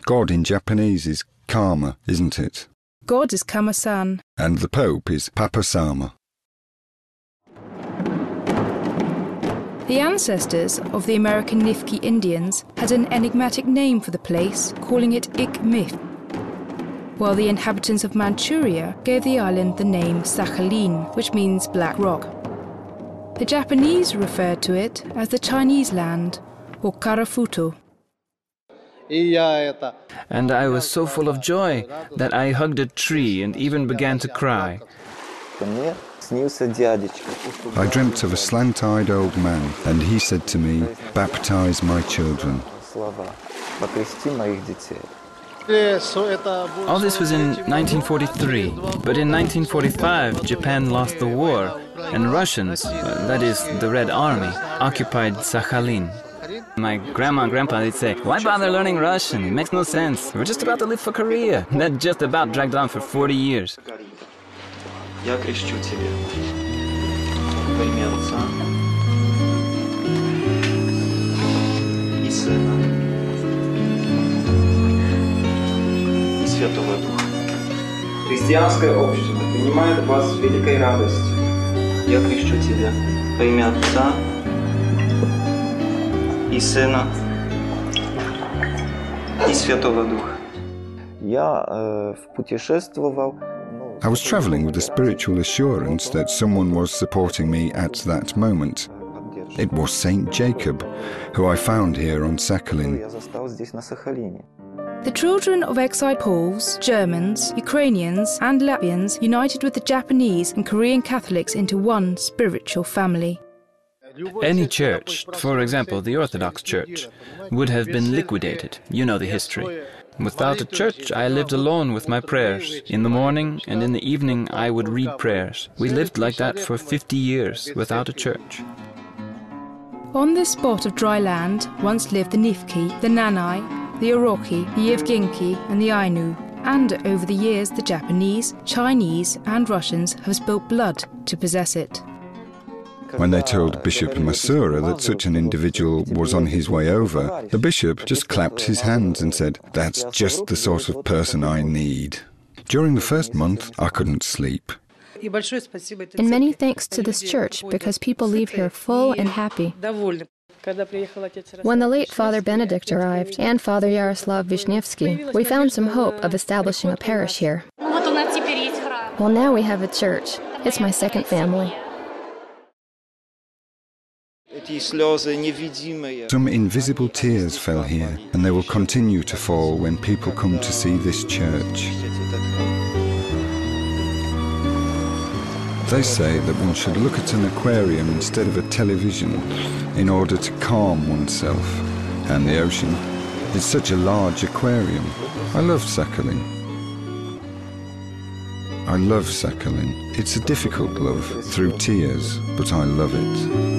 God in Japanese is karma, isn't it? God is Kama-san. And the Pope is Papa-sama. The ancestors of the American Nifki Indians had an enigmatic name for the place, calling it Ik-Mif, while the inhabitants of Manchuria gave the island the name Sakhalin, which means Black Rock. The Japanese referred to it as the Chinese land, or Karafuto. And I was so full of joy that I hugged a tree and even began to cry. I dreamt of a slant-eyed old man, and he said to me, "Baptize my children." All this was in 1943, but in 1945 Japan lost the war, and Russians, that is, the Red Army, occupied Sakhalin. My grandma and grandpa, they'd say, "Why bother learning Russian? It makes no sense. We're just about to leave for Korea." That just about dragged on for 40 years. Я крещу тебя во имя Отца и Сына и Святого Духа. Христианское общество принимает вас с великой радостью. Я крещу тебя во имя Отца и Сына и Святого Духа. Я путешествовал. I was travelling with the spiritual assurance that someone was supporting me at that moment. It was Saint Jacob, who I found here on Sakhalin. The children of exiled Poles, Germans, Ukrainians and Latvians united with the Japanese and Korean Catholics into one spiritual family. Any church, for example the Orthodox Church, would have been liquidated. You know the history. Without a church, I lived alone with my prayers. In the morning and in the evening, I would read prayers. We lived like that for 50 years, without a church. On this spot of dry land once lived the Nifki, the Nanai, the Oroki, the Yevgenki and the Anew. And over the years, the Japanese, Chinese and Russians have spilt blood to possess it. When they told Bishop Masura that such an individual was on his way over, the bishop just clapped his hands and said, "That's just the sort of person I need." During the first month, I couldn't sleep. And many thanks to this church, because people leave here full and happy. When the late Father Benedict arrived, and Father Yaroslav Vishnevsky, we found some hope of establishing a parish here. Well, now we have a church. It's my second family. Some invisible tears fell here, and they will continue to fall when people come to see this church. They say that one should look at an aquarium instead of a television in order to calm oneself. And the ocean is such a large aquarium. I love Sakhalin. I love Sakhalin. It's a difficult love, through tears, but I love it.